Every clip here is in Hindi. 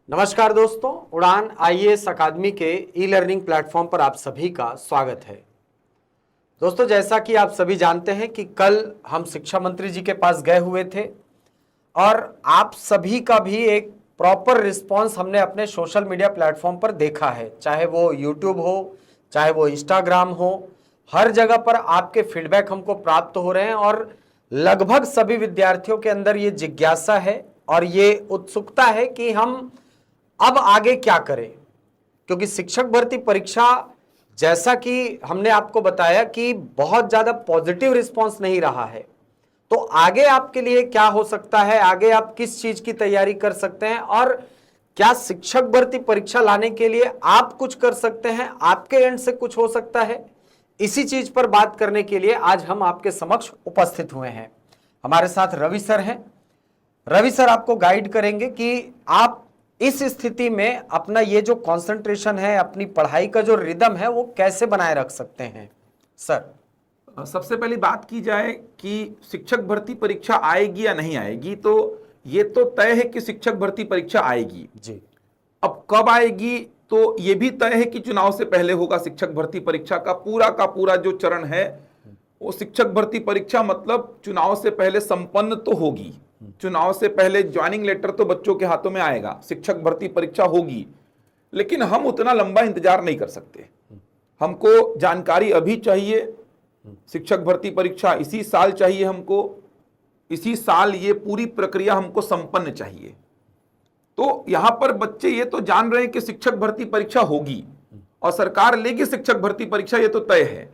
नमस्कार दोस्तों, उड़ान आईएएस अकादमी के ई लर्निंग प्लेटफॉर्म पर आप सभी का स्वागत है। दोस्तों, जैसा कि आप सभी जानते हैं कि कल हम शिक्षा मंत्री जी के पास गए हुए थे और आप सभी का भी एक प्रॉपर रिस्पांस हमने अपने सोशल मीडिया प्लेटफॉर्म पर देखा है, चाहे वो यूट्यूब हो, चाहे वो इंस्टाग्राम हो। हर जगह पर आपके फीडबैक हमको प्राप्त हो रहे हैं और लगभग सभी विद्यार्थियों के अंदर ये जिज्ञासा है और ये उत्सुकता है कि हम अब आगे क्या करें, क्योंकि शिक्षक भर्ती परीक्षा जैसा कि हमने आपको बताया कि बहुत ज्यादा पॉजिटिव रिस्पांस नहीं रहा है। तो आगे आपके लिए क्या हो सकता है, आगे आप किस चीज की तैयारी कर सकते हैं और क्या शिक्षक भर्ती परीक्षा लाने के लिए आप कुछ कर सकते हैं, आपके एंड से कुछ हो सकता है, इसी चीज पर बात करने के लिए आज हम आपके समक्ष उपस्थित हुए हैं। हमारे साथ रवि सर हैं। रवि सर आपको गाइड करेंगे कि आप इस स्थिति में अपना ये जो कंसंट्रेशन है, अपनी पढ़ाई का जो रिदम है, वो कैसे बनाए रख सकते हैं। सर, सबसे पहली बात की जाए कि शिक्षक भर्ती परीक्षा आएगी या नहीं आएगी, तो ये तो तय है कि शिक्षक भर्ती परीक्षा आएगी जी। अब कब आएगी तो ये भी तय है कि चुनाव से पहले होगा। शिक्षक भर्ती परीक्षा का पूरा जो चरण है वो शिक्षक भर्ती परीक्षा मतलब चुनाव से पहले संपन्न तो होगी। चुनाव से पहले ज्वाइनिंग लेटर तो बच्चों के हाथों में आएगा, शिक्षक भर्ती परीक्षा होगी, लेकिन हम उतना लंबा इंतजार नहीं कर सकते। हमको जानकारी अभी चाहिए। शिक्षक भर्ती परीक्षा इसी साल चाहिए हमको, इसी साल ये पूरी प्रक्रिया हमको संपन्न चाहिए। तो यहां पर बच्चे ये तो जान रहे हैं कि शिक्षक भर्ती परीक्षा होगी और सरकार लेगी शिक्षक भर्ती परीक्षा, ये तो तय है।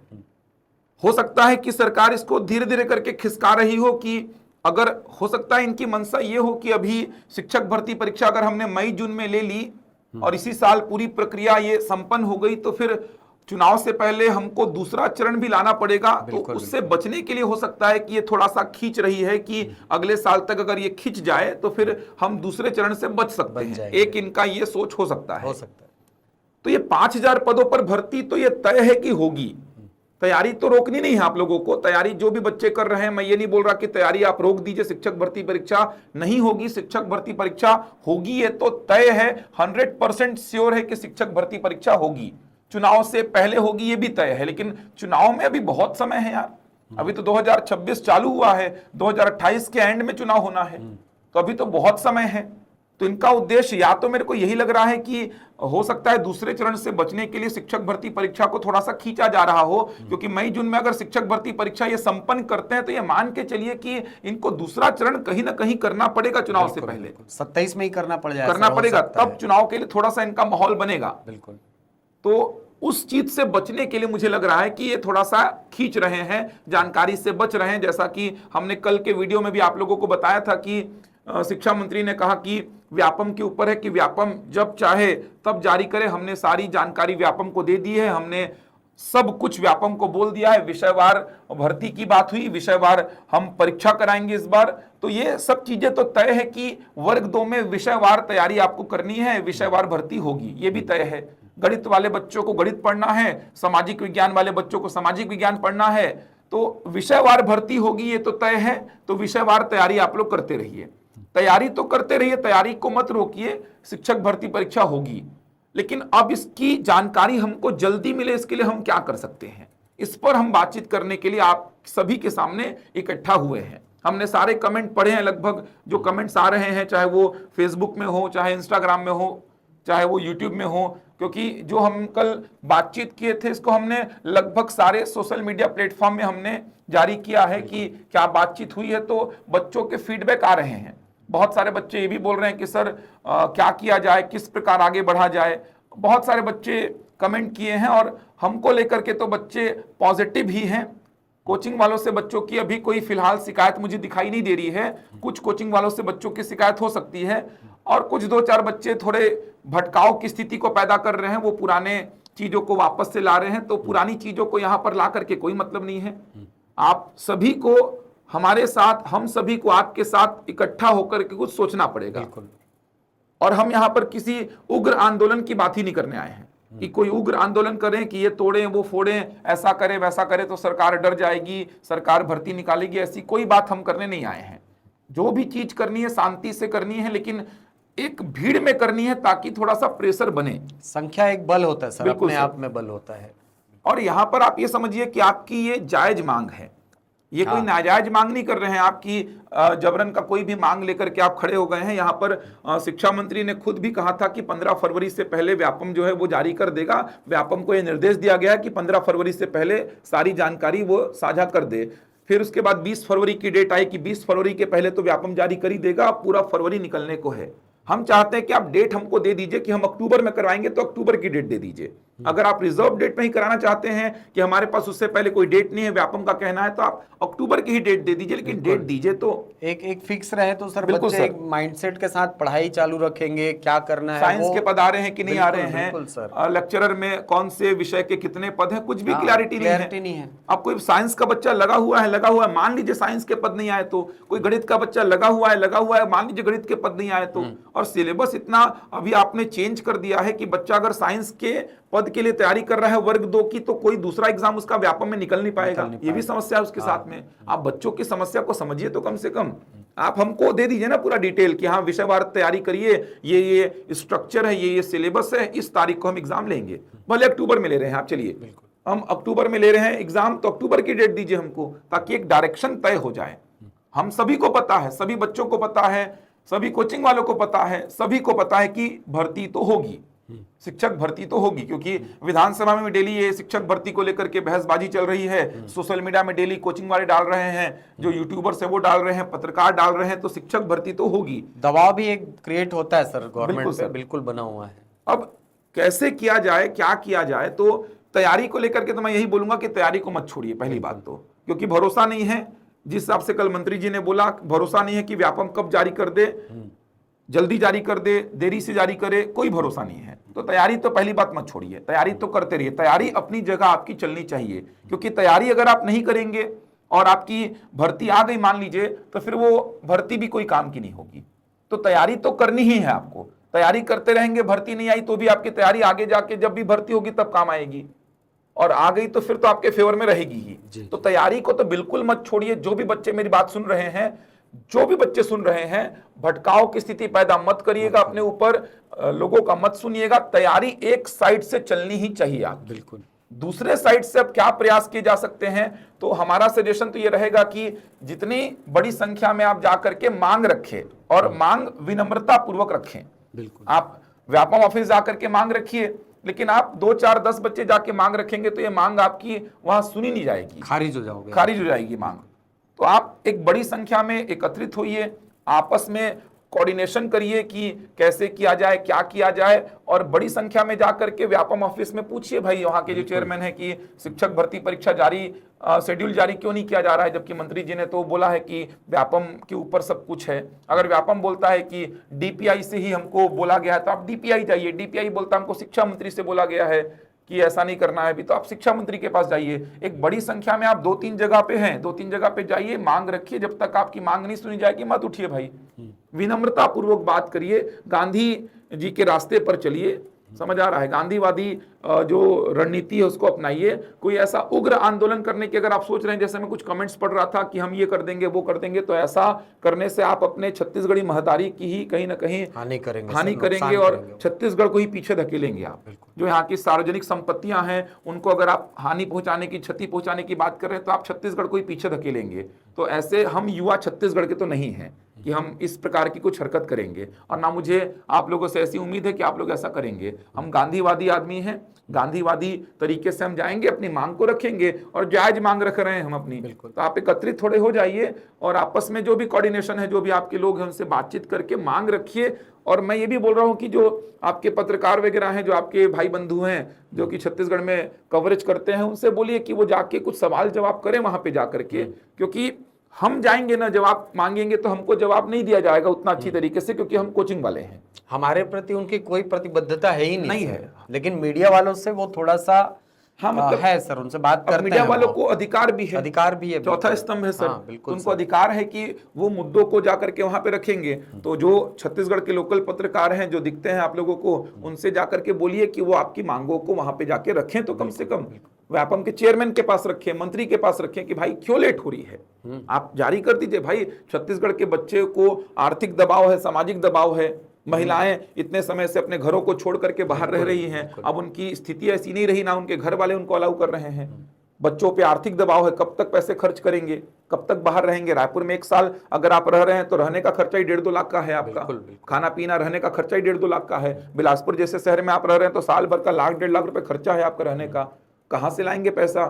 हो सकता है कि सरकार इसको धीरे धीरे करके खिसका रही हो कि अगर हो सकता है इनकी मंशा ये हो कि अभी शिक्षक भर्ती परीक्षा अगर हमने मई जून में ले ली और इसी साल पूरी प्रक्रिया ये संपन्न हो गई तो फिर चुनाव से पहले हमको दूसरा चरण भी लाना पड़ेगा। तो उससे बचने के लिए हो सकता है कि ये थोड़ा सा खींच रही है कि अगले साल तक अगर ये खींच जाए तो फिर हम दूसरे चरण से बच सकते हैं। एक इनका ये सोच हो सकता है। तो ये 5000 पदों पर भर्ती तो ये तय है कि होगी। तैयारी तो रोकनी नहीं है आप लोगों को। तैयारी जो भी बच्चे कर रहे हैं, मैं ये नहीं बोल रहा कि तैयारी आप रोक दीजिए, शिक्षक भर्ती परीक्षा नहीं होगी। शिक्षक भर्ती परीक्षा होगी, ये तो तय है। 100% श्योर है कि शिक्षक भर्ती परीक्षा होगी। चुनाव से पहले होगी ये भी तय है, लेकिन चुनाव में अभी बहुत समय है यार। अभी तो 2026 चालू हुआ है, 2028 के एंड में चुनाव होना है, तो अभी तो बहुत समय है। तो इनका उद्देश्य या तो मेरे को यही लग रहा है कि हो सकता है दूसरे चरण से बचने के लिए शिक्षक भर्ती परीक्षा को थोड़ा सा खींचा जा रहा हो, क्योंकि मई जून में अगर शिक्षक भर्ती परीक्षा ये संपन्न करते हैं तो ये मान के चलिए कि इनको दूसरा चरण कहीं ना कहीं करना पड़ेगा चुनाव से पहले। 27 में ही करना पड़ेगा, तब चुनाव के लिए थोड़ा सा इनका माहौल बनेगा। बिल्कुल। तो उस चीज से बचने के लिए मुझे लग रहा है कि ये थोड़ा सा खींच रहे हैं, जानकारी से बच रहे हैं। जैसा कि हमने कल के वीडियो में भी आप लोगों को बताया था कि शिक्षा मंत्री ने कहा कि व्यापम के ऊपर है कि व्यापम जब चाहे तब जारी करे। हमने सारी जानकारी व्यापम को दे दी है, हमने सब कुछ व्यापम को बोल दिया है। विषयवार भर्ती की बात हुई, विषयवार हम परीक्षा कराएंगे इस बार। तो ये सब चीजें तो तय है कि वर्ग 2 में विषयवार तैयारी आपको करनी है, विषयवार भर्ती होगी, ये भी तय है। गणित वाले बच्चों को गणित पढ़ना है, सामाजिक विज्ञान वाले बच्चों को सामाजिक विज्ञान पढ़ना है, तो विषयवार भर्ती होगी, ये तो तय है। तो विषयवार तैयारी आप लोग करते रहिए, तैयारी तो करते रहिए, तैयारी को मत रोकिए। शिक्षक भर्ती परीक्षा होगी, लेकिन अब इसकी जानकारी हमको जल्दी मिले, इसके लिए हम क्या कर सकते हैं, इस पर हम बातचीत करने के लिए आप सभी के सामने इकट्ठा हुए हैं। हमने सारे कमेंट पढ़े हैं, लगभग जो कमेंट्स आ रहे हैं, चाहे वो फेसबुक में हो, चाहे इंस्टाग्राम में हो, चाहे वो यूट्यूब में हो, क्योंकि जो हम कल बातचीत किए थे इसको हमने लगभग सारे सोशल मीडिया प्लेटफॉर्म में हमने जारी किया है कि क्या बातचीत हुई है। तो बच्चों के फीडबैक आ रहे हैं। बहुत सारे बच्चे ये भी बोल रहे हैं कि सर क्या किया जाए, किस प्रकार आगे बढ़ा जाए। बहुत सारे बच्चे कमेंट किए हैं और हमको लेकर के तो बच्चे पॉजिटिव ही हैं। कोचिंग वालों से बच्चों की अभी कोई फिलहाल शिकायत मुझे दिखाई नहीं दे रही है। कुछ कोचिंग वालों से बच्चों की शिकायत हो सकती है और कुछ 2-4 बच्चे थोड़े भटकाव की स्थिति को पैदा कर रहे हैं, वो पुराने चीजों को वापस से ला रहे हैं। तो पुरानी चीजों को यहाँ पर ला करके कोई मतलब नहीं है। आप सभी को हमारे साथ, हम सभी को आपके साथ इकट्ठा होकर के कुछ सोचना पड़ेगा। और हम यहाँ पर किसी उग्र आंदोलन की बात ही नहीं करने आए हैं कि कोई उग्र आंदोलन करें कि ये तोड़ें वो फोड़ें, ऐसा करें वैसा करें तो सरकार डर जाएगी, सरकार भर्ती निकालेगी, ऐसी कोई बात हम करने नहीं आए हैं। जो भी चीज करनी है शांति से करनी है, लेकिन एक भीड़ में करनी है ताकि थोड़ा सा प्रेशर बने। संख्या एक बल होता है सर, बिल्कुल अपने सर। आप में बल होता है। और यहां पर आप ये समझिए कि आपकी ये जायज मांग है, ये कोई हाँ। नाजायज मांग नहीं कर रहे हैं आपकी, जबरन का कोई भी मांग लेकर के आप खड़े हो गए हैं। यहाँ पर शिक्षा मंत्री ने खुद भी कहा था कि 15 फरवरी से पहले व्यापम जो है वो जारी कर देगा। व्यापम को ये निर्देश दिया गया है कि 15 फरवरी से पहले सारी जानकारी वो साझा कर दे। फिर उसके बाद 20 फरवरी की डेट आई कि 20 फरवरी के पहले तो व्यापम जारी कर ही देगा, अब पूरा फरवरी निकलने को है। हम चाहते हैं कि आप डेट हमको दे दीजिए कि हम अक्टूबर में करवाएंगे, तो अक्टूबर की डेट दे दीजिए। अगर आप रिजर्व डेट में ही कराना चाहते हैं कि हमारे पास उससे पहले कोई डेट नहीं है, व्यापम का कहना है, तो आप अक्टूबर की ही डेट दे दीजिए, लेकिन डेट दीजिए तो एक फिक्स रहे तो सर बिल्कुल बच्चे सर। एक माइंडसेट के साथ पढ़ाई चालू रखेंगे, क्या करना है साइंस वो। के पद आ रहे हैं कि नहीं आ रहे बिल्कुल, हैं, बिल्कुल सर। लेक्चरर में कौन से विषय के कितने पद हैं, कुछ भी हाँ, क्लैरिटी clarity नहीं नहीं है। है। अब कोई साइंस का बच्चा लगा हुआ है, मान लीजिए साइंस के पद नहीं आए तो, कोई गणित का बच्चा लगा हुआ है, मान लीजिए गणित के पद नहीं आए तो। और सिलेबस इतना अभी आपने चेंज कर दिया है कि बच्चा अगर साइंस के पद के लिए तैयारी कर रहा है वर्ग 2 की, तो कोई दूसरा एग्जाम उसका व्यापम में निकल नहीं पाएगा। ये भी समस्या है उसके साथ में। आप बच्चों की समस्या को समझिए तो कम से कम आप हमको दे दीजिए ना पूरा डिटेल कि हाँ विषयवार तैयारी करिए, ये स्ट्रक्चर है, ये सिलेबस है, इस तारीख को हम एग्जाम लेंगे। भले अक्टूबर में ले रहे हैं आप, चलिए हम अक्टूबर में ले रहे हैं एग्जाम, तो अक्टूबर की डेट दीजिए हमको, ताकि एक डायरेक्शन तय हो जाए। हम सभी को पता है, सभी बच्चों को पता है, सभी कोचिंग वालों को पता है, सभी को पता है कि भर्ती तो होगी, शिक्षक भर्ती तो होगी, क्योंकि विधानसभा में डेली ये शिक्षक भर्ती को लेकर के बहसबाजी चल रही है। सोशल मीडिया में डेली कोचिंग वाले डाल रहे हैं, जो यूट्यूबर्स है वो डाल रहे हैं, पत्रकार डाल रहे हैं, तो शिक्षक भर्ती तो होगी। दबाव भी एक क्रिएट होता है सर गवर्नमेंट बिल्कुल पे, सर। बिल्कुल बना हुआ है। अब कैसे किया जाए, क्या किया जाए, तो तैयारी को लेकर के तो मैं यही बोलूंगा कि तैयारी को मत छोड़िए पहली बात तो, क्योंकि भरोसा नहीं है। जिस हिसाब से कल मंत्री जी ने बोला, भरोसा नहीं है कि व्यापम कब जारी कर दे, जल्दी जारी कर दे, देरी से जारी करे, कोई भरोसा नहीं है। तो तैयारी तो पहली बात मत छोड़िए, तैयारी तो करते रहिए। तैयारी अपनी जगह आपकी चलनी चाहिए, क्योंकि तैयारी अगर आप नहीं करेंगे और आपकी भर्ती आ गई मान लीजिए, तो फिर वो भर्ती भी कोई काम की नहीं होगी। तो तैयारी तो करनी ही है आपको, तैयारी करते रहेंगे, भर्ती नहीं आई तो भी आपकी तैयारी आगे जाके जब भी भर्ती होगी तब काम आएगी, और आ गई तो फिर तो आपके फेवर में रहेगी ही। तो तैयारी को तो बिल्कुल मत छोड़िए। जो भी बच्चे मेरी बात सुन रहे हैं, जो भी बच्चे सुन रहे हैं, भटकाव की स्थिति पैदा मत करिएगा अपने ऊपर, लोगों का मत सुनिएगा। तैयारी एक साइड से चलनी ही चाहिए आप, बिल्कुल। दूसरे साइड से अब क्या प्रयास किए जा सकते हैं, तो हमारा सजेशन तो ये रहेगा कि जितनी बड़ी संख्या में आप जाकर के मांग रखें, और मांग विनम्रता पूर्वक रखें। बिल्कुल। आप व्यापम ऑफिस जाकर के मांग रखिए, लेकिन आप 2 4 10 बच्चे जाके मांग रखेंगे तो ये मांग आपकी वहां सुनी नहीं जाएगी, खारिज हो जाओगे, खारिज हो जाएगी मांग। तो आप एक बड़ी संख्या में एकत्रित होइए, आपस में कोऑर्डिनेशन करिए कि कैसे किया जाए, क्या किया जाए, और बड़ी संख्या में जाकर के व्यापम ऑफिस में पूछिए भाई वहां के जो चेयरमैन है कि शिक्षक भर्ती परीक्षा जारी, शेड्यूल जारी क्यों नहीं किया जा रहा है, जबकि मंत्री जी ने तो बोला है कि व्यापम के ऊपर सब कुछ है। अगर व्यापम बोलता है कि डीपीआई से ही हमको बोला गया है, तो आप डीपीआई जाइए। डीपीआई बोलता है हमको शिक्षा मंत्री से बोला गया है कि ऐसा नहीं करना है अभी, तो आप शिक्षा मंत्री के पास जाइए। एक बड़ी संख्या में आप 2-3 जगह पे हैं, 2-3 जगह पे जाइए, मांग रखिए। जब तक आपकी मांग नहीं सुनी जाएगी मत उठिए भाई, विनम्रता पूर्वक बात करिए, गांधी जी के रास्ते पर चलिए। समझ आ रहा है, गांधीवादी जो रणनीति है उसको अपनाइए। कोई ऐसा उग्र आंदोलन करने की अगर आप सोच रहे हैं, जैसे मैं कुछ कमेंट्स पढ़ रहा था कि हम ये कर देंगे वो कर देंगे, तो ऐसा करने से आप अपने छत्तीसगढ़ी महतारी की ही कहीं ना कहीं हानि करेंगे, और छत्तीसगढ़ को ही पीछे धकेलेंगे आप। जो यहाँ की सार्वजनिक संपत्तियां हैं उनको अगर आप हानि पहुंचाने की, क्षति पहुंचाने की बात कर रहे हैं, तो आप छत्तीसगढ़ को ही पीछे धकेलेंगे। तो ऐसे हम युवा छत्तीसगढ़ के तो नहीं हैं कि हम इस प्रकार की कुछ हरकत करेंगे, और ना मुझे आप लोगों से ऐसी उम्मीद है कि आप लोग ऐसा करेंगे। हम गांधीवादी आदमी हैं, गांधीवादी तरीके से हम जाएंगे, अपनी मांग को रखेंगे, और जायज मांग रख रहे हैं हम अपनी। तो आप एकत्रित थोड़े हो जाइए, और आपस में जो भी कोऑर्डिनेशन है, जो भी आपके लोग हैं, उनसे बातचीत करके मांग रखिए। और मैं ये भी बोल रहा हूँ कि जो आपके पत्रकार वगैरह हैं, जो आपके भाई बंधु हैं जो कि छत्तीसगढ़ में कवरेज करते हैं, उनसे बोलिए कि वो जाके कुछ सवाल जवाब करें वहां पे जाकर के, क्योंकि हम जाएंगे ना, जवाब मांगेंगे तो हमको जवाब नहीं दिया जाएगा उतना अच्छी तरीके से, क्योंकि हम कोचिंग वाले हैं। हमारे प्रति उनकी कोई प्रतिबद्धता है ही नहीं सर। है। लेकिन मीडिया वालों से वो थोड़ा सा हाँ, मतलब है सर, उनसे बात करते हैं। मीडिया वालों को अधिकार भी है, अधिकार भी है, चौथा स्तंभ है सर। हाँ, बिल्कुल उनको सर। अधिकार है कि वो मुद्दों को जाकर के वहां पे रखेंगे। तो जो छत्तीसगढ़ के लोकल पत्रकार हैं जो दिखते हैं आप लोगों को, उनसे जाकर के बोलिए कि वो आपकी मांगों को वहां पे जाके रखें, तो कम से कम व्यापम के चेयरमैन के पास रखें, मंत्री के पास रखें कि भाई क्यों लेट हो रही है, आप जारी कर दीजिए। भाई छत्तीसगढ़ के बच्चे को आर्थिक दबाव है, सामाजिक दबाव है, महिलाएं इतने समय से अपने घरों को छोड़ करके बाहर रह रही हैं, अब उनकी स्थिति ऐसी नहीं रही, ना उनके घर वाले उनको अलाउ कर रहे हैं। बच्चों पे आर्थिक दबाव है, कब तक पैसे खर्च करेंगे, कब तक बाहर रहेंगे। रायपुर में 1 साल अगर आप रह रहे हैं तो रहने का खर्चा ही 1.5-2 लाख का है आपका, खाना पीना रहने का खर्चा ही 1.5-2 लाख का है। बिलासपुर जैसे शहर में आप रह रहे हैं तो साल भर का 1-1.5 लाख रुपए खर्चा है आपका रहने का, कहाँ से लाएंगे पैसा।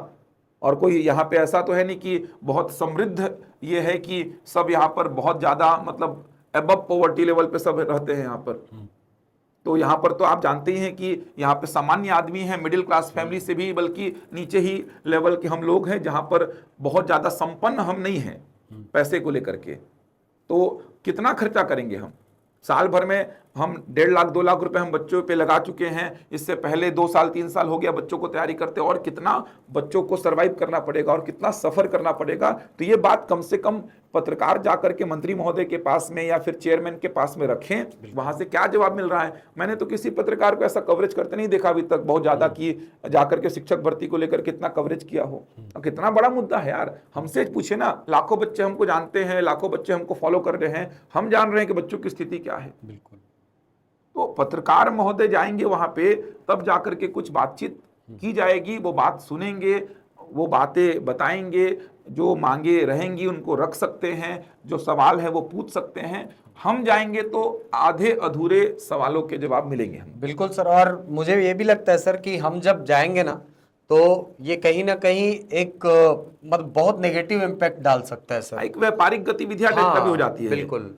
और कोई यहाँ पे ऐसा तो है नहीं कि बहुत समृद्ध ये है कि सब यहाँ पर बहुत ज्यादा मतलब अबव पॉवर्टी लेवल पे सब रहते हैं यहाँ पर। तो यहाँ पर तो आप जानते ही हैं कि यहाँ पे सामान्य आदमी हैं, मिडिल क्लास फैमिली से भी बल्कि नीचे ही लेवल के हम लोग हैं, जहाँ पर बहुत ज़्यादा संपन्न हम नहीं हैं पैसे को लेकर के। तो कितना खर्चा करेंगे हम साल भर में? हम 1.5 लाख 2 लाख रुपए हम बच्चों पे लगा चुके हैं, इससे पहले 2 साल 3 साल हो गया बच्चों को तैयारी करते, और कितना बच्चों को सरवाइव करना पड़ेगा और कितना सफर करना पड़ेगा। तो ये बात कम से कम पत्रकार जाकर के मंत्री महोदय के पास में या फिर चेयरमैन के पास में रखें, वहां से क्या जवाब मिल रहा है। मैंने तो किसी पत्रकार को ऐसा कवरेज करते नहीं देखा अभी तक बहुत ज्यादा कि जाकर के शिक्षक भर्ती को लेकर कितना कवरेज किया हो। कितना बड़ा मुद्दा है यार, हमसे पूछे ना, लाखों बच्चे हमको जानते हैं, लाखों बच्चे हमको फॉलो कर रहे हैं, हम जान रहे हैं कि बच्चों की स्थिति क्या है। बिल्कुल। तो पत्रकार महोदय जाएंगे वहां पे, तब जाकर के कुछ बातचीत की जाएगी, वो बात सुनेंगे, वो बातें बताएंगे, जो मांगे रहेंगी उनको रख सकते हैं, जो सवाल है वो पूछ सकते हैं। हम जाएंगे तो आधे अधूरे सवालों के जवाब मिलेंगे हम। बिल्कुल सर, और मुझे ये भी लगता है सर कि हम जब जाएंगे ना तो ये कहीं ना कहीं एक मतलब बहुत नेगेटिव इम्पैक्ट डाल सकता है सर। एक व्यापारिक गतिविधियां टाइप का भी हो जाती है। बिल्कुल।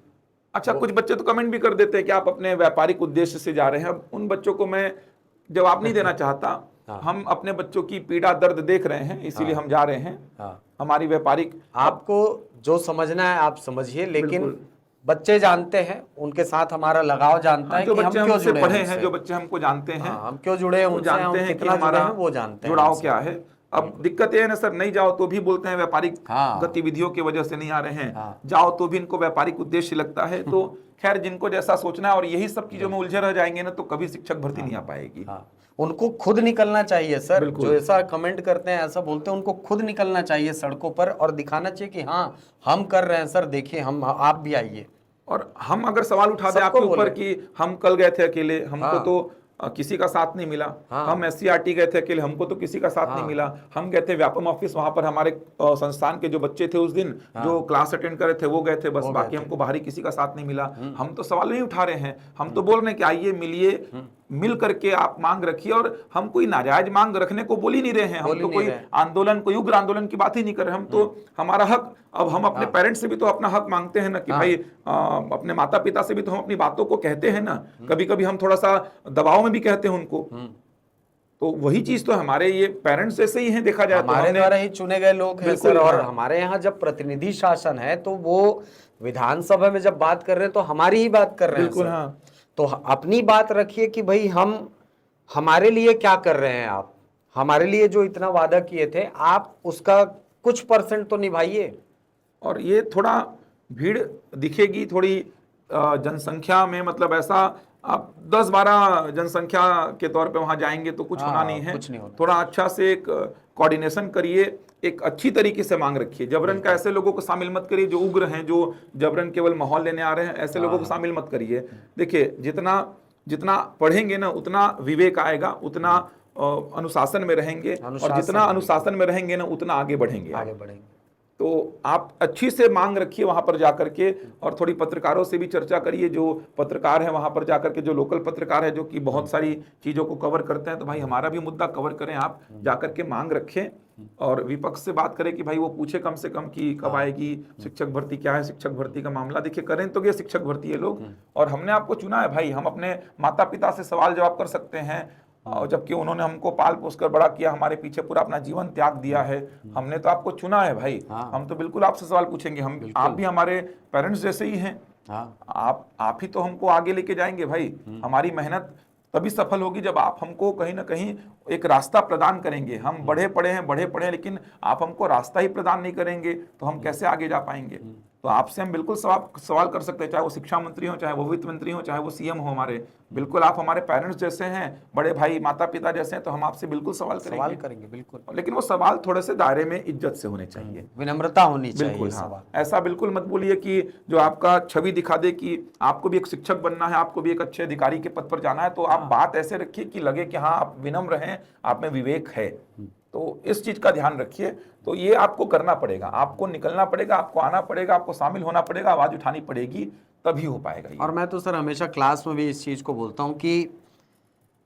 अच्छा, कुछ बच्चे तो कमेंट भी कर देते हैं कि आप अपने व्यापारिक उद्देश्य से जा रहे हैं। अब उन बच्चों को मैं जवाब नहीं देना चाहता। हम अपने बच्चों की पीड़ा दर्द देख रहे हैं, इसीलिए हम जा रहे हैं। हमारी व्यापारिक, आपको जो समझना है आप समझिए, लेकिन बच्चे जानते हैं, उनके साथ हमारा लगाव जानता है जो कि बच्चे हम क्यों हमसे जुड़े पढ़े हैं, हैं, जो बच्चे हमको जानते हैं, हम क्यों जुड़े हैं, जानते हैं कि हमारा वो जानते हैं जुड़ाव क्या है। अब दिक्कत ये है ना सर, नहीं जाओ तो भी बोलते हैं व्यापारिक हाँ। गतिविधियों की वजह से नहीं आ रहे हैं, जाओ तो भी इनको व्यापारिक उद्देश्य लगता है। तो खैर, जिनको जैसा सोचना है, और यही सब चीजों में उलझे रह जाएंगे ना तो कभी शिक्षक भर्ती नहीं आ पाएगी। उनको खुद निकलना चाहिए सर, जो ऐसा कमेंट करते हैं, ऐसा बोलते हैं, उनको खुद निकलना चाहिए सड़कों पर और दिखाना चाहिए कि हाँ हम कर रहे हैं सर, देखिए हम, आप भी आइए। और हम अगर सवाल उठा दें आपके ऊपर कि हम कल गए थे अकेले, हमको तो किसी का साथ नहीं मिला, हम SCRT गए थे अकेले, हमको तो किसी का साथ नहीं मिला, हम गए थे व्यापम ऑफिस, वहां पर हमारे संस्थान के जो बच्चे थे उस दिन जो क्लास अटेंड कर रहे थे वो गए थे, बस बाकी हमको बाहरी किसी का साथ नहीं मिला। हम तो सवाल नहीं उठा रहे हैं, हम तो बोल रहे हैं कि आइए मिलिए, मिल करके आप मांग रखिए। और हम कोई नाजायज मांग रखने को बोल ही नहीं रहे हैं, हम तो कोई आंदोलन, कोई उग्र आंदोलन की बात ही नहीं कर रहे। हम तो हमारा हक, अब हम अपने पेरेंट्स से भी तो अपना हक मांगते हैं ना कि भाई अपने माता पिता से भी तो हम अपनी बातों को कहते हैं ना, कभी कभी हम थोड़ा सा दबाव में भी कहते हैं उनको। तो वही चीज तो हमारे ये पेरेंट्स जैसे ही हैं, देखा जाए तो हमारे द्वारा ही चुने गए लोग हैं सर। और हमारे यहाँ जब प्रतिनिधि शासन है तो वो विधानसभा में जब बात कर रहे हैं तो हमारी ही बात कर रहे हैं। बिल्कुल हाँ। तो अपनी बात रखिए कि भाई हम, हमारे लिए क्या कर रहे हैं आप, हमारे लिए जो इतना वादा किए थे आप उसका कुछ % तो निभाइए। और ये थोड़ा भीड़ दिखेगी थोड़ी जनसंख्या में, मतलब ऐसा आप 10-12 जनसंख्या के तौर पे वहां जाएंगे तो कुछ होना नहीं है। कुछ नहीं होना। थोड़ा अच्छा से एक कोऑर्डिनेशन करिए, एक अच्छी तरीके से मांग रखिए। जबरन का ऐसे लोगों को शामिल मत करिए जो उग्र हैं, जो जबरन केवल माहौल लेने आ रहे हैं, ऐसे लोगों को शामिल मत करिए। देखिए, जितना जितना पढ़ेंगे ना उतना विवेक आएगा, उतना अनुशासन में रहेंगे, और जितना अनुशासन में रहेंगे ना उतना आगे बढ़ेंगे। तो आप अच्छी से मांग रखिए वहां पर जाकर के, और थोड़ी पत्रकारों से भी चर्चा करिए, जो पत्रकार हैं वहां पर जाकर के, जो लोकल पत्रकार है जो कि बहुत सारी चीजों को कवर करते हैं, तो भाई हमारा भी मुद्दा कवर करें। आप जाकर के मांग रखें और विपक्ष से बात करें कि भाई वो पूछे कम से कम कि कब आएगी शिक्षक भर्ती, क्या है शिक्षक भर्ती का मामला। देखिए, करें तो ये शिक्षक भर्ती है लोग, और हमने आपको चुना है भाई, हम अपने माता पिता से सवाल जवाब कर सकते हैं, और जबकि उन्होंने हमको पाल पोस कर बड़ा किया, हमारे पीछे पूरा अपना जीवन त्याग दिया है। हमने तो आपको चुना है भाई, हम तो बिल्कुल आपसे सवाल पूछेंगे। हम, आप भी हमारे पेरेंट्स जैसे ही हैं। आप ही तो हमको आगे लेके जाएंगे भाई। हमारी मेहनत तभी सफल होगी जब आप हमको कहीं ना कहीं एक रास्ता प्रदान करेंगे। हम बढ़े पड़े हैं, लेकिन आप हमको रास्ता ही प्रदान नहीं करेंगे तो हम कैसे आगे जा पाएंगे। तो आपसे हम बिल्कुल सवाल कर सकते हैं, चाहे वो शिक्षा मंत्री हो, चाहे वो वित्त मंत्री हो, चाहे वो सीएम हो हमारे। बिल्कुल आप हमारे पेरेंट्स जैसे हैं, बड़े भाई माता पिता जैसे हैं, तो हम आपसे बिल्कुल सवाल करेंगे। बिल्कुल, लेकिन वो सवाल थोड़े से दायरे में इज्जत से होने चाहिए, विनम्रता होनी चाहिए बिल्कुल। सवाल। हाँ, ऐसा बिल्कुल मत बोलिए कि जो आपका छवि दिखा दे कि आपको भी एक शिक्षक बनना है, आपको भी एक अच्छे अधिकारी के पद पर जाना है, तो आप बात ऐसे रखिए कि लगे कि हाँ आप विनम्र हैं, आप में विवेक है। तो इस चीज का ध्यान रखिए। तो ये आपको करना पड़ेगा, आपको निकलना पड़ेगा, आपको आना पड़ेगा, आपको शामिल होना पड़ेगा, आवाज उठानी पड़ेगी, तभी हो पाएगा ये। और मैं तो सर हमेशा क्लास में भी इस चीज को बोलता हूँ कि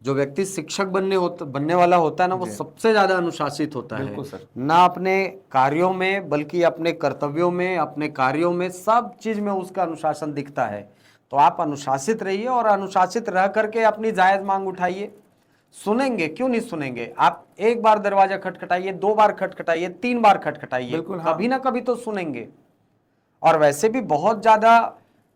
जो व्यक्ति शिक्षक बनने वाला होता है ना, वो सबसे ज्यादा अनुशासित होता है। बिल्कुल सर। ना अपने कार्यों में बल्कि अपने कर्तव्यों में, अपने कार्यों में, सब चीज में उसका अनुशासन दिखता है। तो आप अनुशासित रहिए और अनुशासित रह करके अपनी जायज मांग उठाइए। सुनेंगे, क्यों नहीं सुनेंगे? आप एक बार दरवाजा खटखटाइए, 2 बार खटखटाइए, 3 बार खटखटाइए, बिल्कुल, हाँ। कभी ना कभी तो सुनेंगे। और वैसे भी बहुत ज्यादा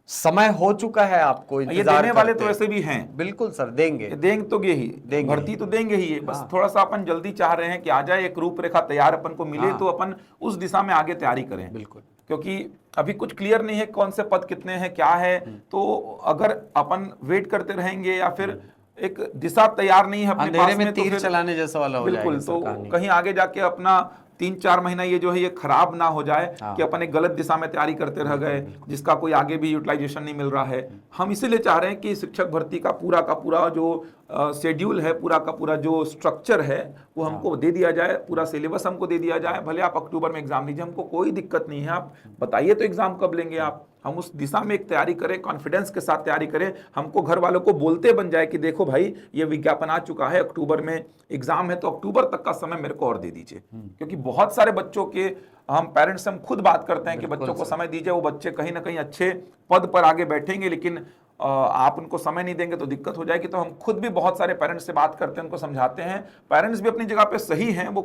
समय हो चुका है आपको ये इंतजार देने वाले करते। तो ऐसे भी हैं। बिल्कुल सर, देंगे। ये देंगे तो ही, देंगे। भर्ती तो देंगे ही, बस थोड़ा सा अपन जल्दी चाह रहे हैं कि आ जाए, एक रूपरेखा तैयार अपन को मिले, तो अपन उस दिशा में आगे तैयारी करें। बिल्कुल। क्योंकि अभी कुछ क्लियर नहीं है कौन से पद कितने हैं, क्या है। तो अगर अपन वेट करते रहेंगे या फिर एक दिशा तैयार नहीं है अपने अंधेरे पास में में, तो तीर फिर चलाने जैसा वाला हो जाएगा बिल्कुल। सर तो कहानी। कहीं आगे जाके अपना 3-4 महीना ये जो है ये खराब ना हो जाए कि अपन एक गलत दिशा में तैयारी करते रह गए, जिसका कोई आगे भी यूटिलाइजेशन नहीं मिल रहा है। हम इसीलिए चाह रहे हैं कि शिक्षक भर्ती का पूरा जो शेड्यूल है, पूरा का पूरा जो स्ट्रक्चर है, वो हमको दे दिया जाए, पूरा सिलेबस हमको दे दिया जाए। भले आप अक्टूबर में एग्जाम लीजिए, हमको कोई दिक्कत नहीं है, आप बताइए तो एग्जाम कब लेंगे आप, हम उस दिशा में एक तैयारी करें, कॉन्फिडेंस के साथ तैयारी करें। हमको घर वालों को बोलते बन जाए कि देखो भाई ये विज्ञापन आ चुका है, अक्टूबर में एग्जाम है, तो अक्टूबर तक का समय मेरे को और दे दीजिए। क्योंकि बहुत सारे बच्चों के हम पेरेंट्स से हम खुद बात करते हैं कि बच्चों को समय दीजिए, वो बच्चे कहीं ना कहीं अच्छे पद पर आगे बैठेंगे, लेकिन आप उनको समय नहीं देंगे तो दिक्कत हो जाएगी। तो हम खुद भी बहुत सारे पेरेंट्स से बात करते हैं, उनको समझाते हैं। पेरेंट्स भी अपनी जगह पे सही हैं, वो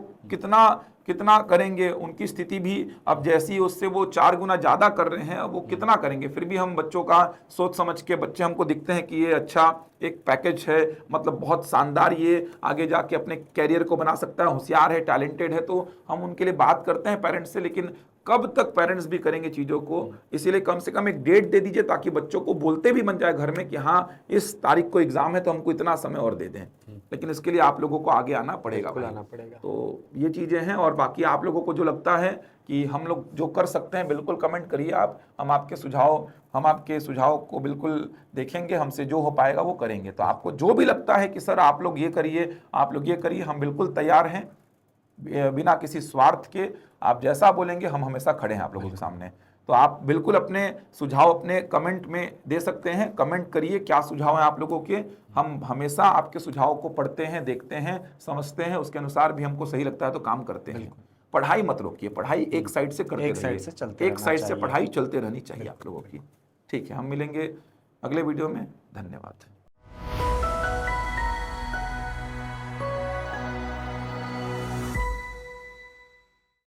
कितना करेंगे, उनकी स्थिति भी अब जैसी उससे वो 4 गुना ज़्यादा कर रहे हैं, अब वो कितना करेंगे। फिर भी हम बच्चों का सोच समझ के, बच्चे हमको दिखते हैं कि ये अच्छा एक पैकेज है, मतलब बहुत शानदार, ये आगे जाके अपने कैरियर को बना सकता है, होशियार है, टैलेंटेड है, तो हम उनके लिए बात करते हैं पेरेंट्स से। लेकिन कब तक पेरेंट्स भी करेंगे चीज़ों को, इसीलिए कम से कम एक डेट दे दीजिए ताकि बच्चों को बोलते भी बन जाए घर में कि हाँ इस तारीख को एग्जाम है, तो हमको इतना समय और दे दें। लेकिन इसके लिए आप लोगों को आगे आना पड़ेगा, तो ये चीज़ें हैं। और बाकी आप लोगों को जो लगता है कि हम लोग जो कर सकते हैं, बिल्कुल कमेंट करिए आप, हम आपके सुझाव को बिल्कुल देखेंगे, हमसे जो हो पाएगा वो करेंगे। तो आपको जो भी लगता है कि सर आप लोग ये करिए, आप लोग ये करिए, हम बिल्कुल तैयार हैं, बिना किसी स्वार्थ के। आप जैसा बोलेंगे हम हमेशा खड़े हैं आप लोगों के सामने। तो आप बिल्कुल अपने सुझाव अपने कमेंट में दे सकते हैं, कमेंट करिए क्या सुझाव हैं आप लोगों के। हम हमेशा आपके सुझाव को पढ़ते हैं, देखते हैं, समझते हैं, उसके अनुसार भी हमको सही लगता है तो काम करते हैं। पढ़ाई मत रोकिए, पढ़ाई एक साइड से करते रहिए, एक साइड से पढ़ाई चलते रहनी चाहिए आप लोगों की। ठीक है, हम मिलेंगे अगले वीडियो में। धन्यवाद।